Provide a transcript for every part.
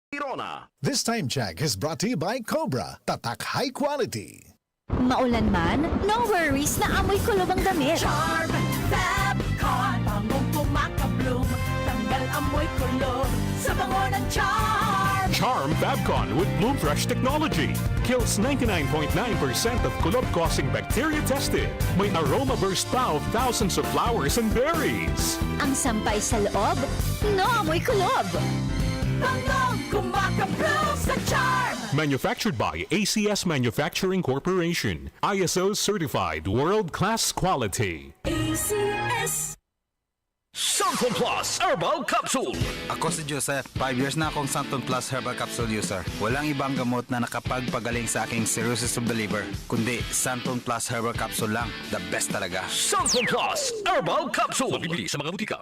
Irona. This time check is brought to you by Cobra, Tatak High Quality. Maulan man, no worries na amoy kulob ang damit. Charm Fabcon, bangong pumakabloom, tanggal amoy kulob sa bango ng Charm. Charm Fabcon with Bloom Fresh technology kills 99.9% of kulob-causing bacteria tested. May aroma burst pa of thousands of flowers and berries. Ang sampay sa loob, no amoy kulob. Bangong kumakabloom sa Charm. Manufactured by ACS Manufacturing Corporation. ISO certified world-class quality. ACS. Santon Plus Herbal Capsule. Ako si Joseph. 5 years na akong Santon Plus Herbal Capsule user. Walang ibang gamot na nakapagpagaling sa aking cirrhosis of the liver, kundi Santon Plus Herbal Capsule lang. The best talaga. Santon Plus Herbal Capsule. Mabibili sa mga butika.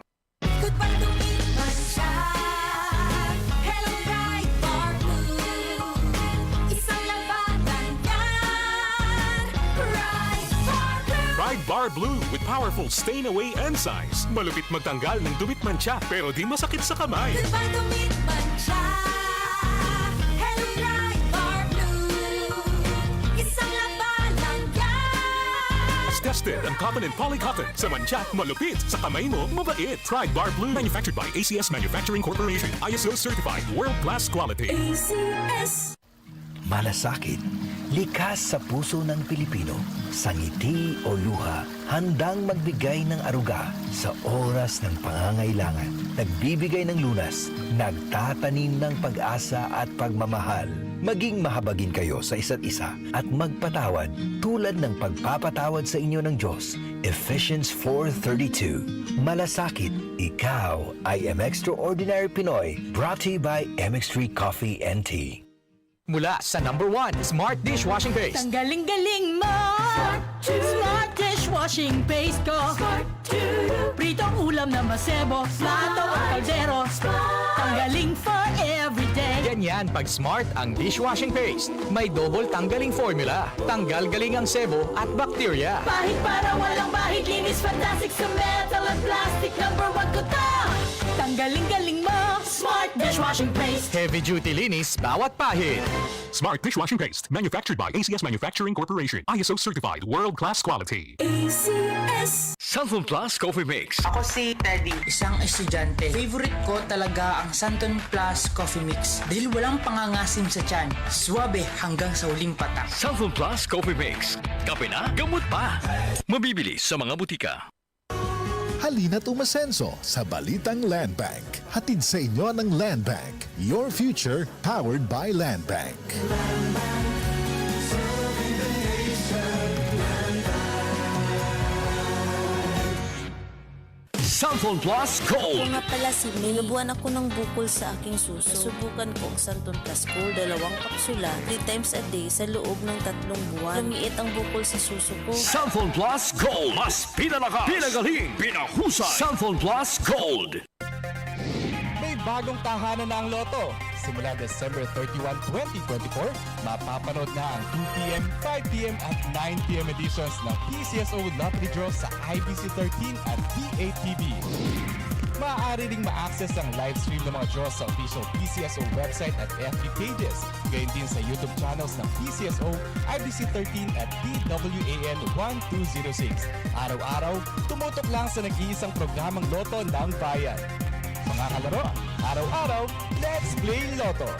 Goodbye to me, Mancha. Hello, Bright Bar Blue. Isang labanan yan. Bright Bar Blue. Pride Bar Blue with powerful stain-away enzymes. Malupit magtanggal ng dumit mancha pero di masakit sa kamay. Goodbye to me, Mancha. Hello, Bright Bar Blue. Isang labanan yan. As tested ang cotton and polycotton. Sa mancha, malupit. Sa kamay mo, mabait. Pride Bar Blue. Manufactured by ACS Manufacturing Corporation. ISO certified world-class quality. ACS. Malasakit, likas sa puso ng Pilipino, sa ngiti o luha, handang magbigay ng aruga sa oras ng pangangailangan. Nagbibigay ng lunas, nagtatanim ng pag-asa at pagmamahal. Maging mahabagin kayo sa isa't isa at magpatawad tulad ng pagpapatawad sa inyo ng Diyos. Ephesians 4:32. Malasakit, ikaw ay Extraordinary Pinoy, brought to you by MX3 Coffee and Tea. Mula sa #1 Smart Dishwashing Paste. Tanggaling-galing mo. Smart dishwashing paste ko. Pritong ulam na masebo. Plato o kaldero. Tanggaling for everyday. Ganyan pag Smart ang dishwashing paste. May double tanggaling formula. Tanggal galing ang sebo at bakterya. Bahid para walang bahid. Linis fantastic sa metal at plastic. #1 ko to. Tanggaling-galing mo. Smart dishwashing paste. Heavy duty linis bawat pahid. Smart Dishwashing Paste. Manufactured by ACS Manufacturing Corporation. ISO certified world-class quality. ACS. Santon Plus Coffee Mix. Ako si Teddy, isang estudyante. Favorite ko talaga ang Santon Plus Coffee Mix dahil walang pangangasim sa tiyan. Suwabe hanggang sa huling patak. Santon Plus Coffee Mix. Kape na, gamot pa. Mabibili sa mga butika. Halina't umasenso sa Balitang Land Bank. Hatid sa inyo ng Land Bank. Your future powered by Land Bank. Santon Plus Gold. Nga pala si May, nabuhan ako ng bukol sa aking suso. Subukan ko ang Santon Plus Gold, 2 kapsula, 3 times a day sa loob ng 3 buwan. Lumiit ang bukol sa suso ko. Santon Plus Gold. Mas pinalakas, pinagaling, pinahusay. Santon Plus Gold. May bagong tahanan na ang loto. Simula December 31, 2024, mapapanood na ang 2pm, 5pm at 9pm editions ng PCSO Lottery Draw sa IBC 13 at PATV. Maaari ring ma-access ang live stream ng mga draws sa official PCSO website at FB pages. Gayon din sa YouTube channels ng PCSO, IBC 13 at PWAN 1206. Araw-araw, tumutok lang sa nag-iisang programang Loto ng Bayan. Mga kalaro, araw-araw, let's play Lotto!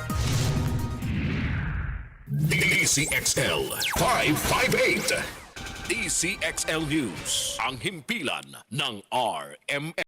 DCXL 558. DCXL News. Ang himpilan ng RMN.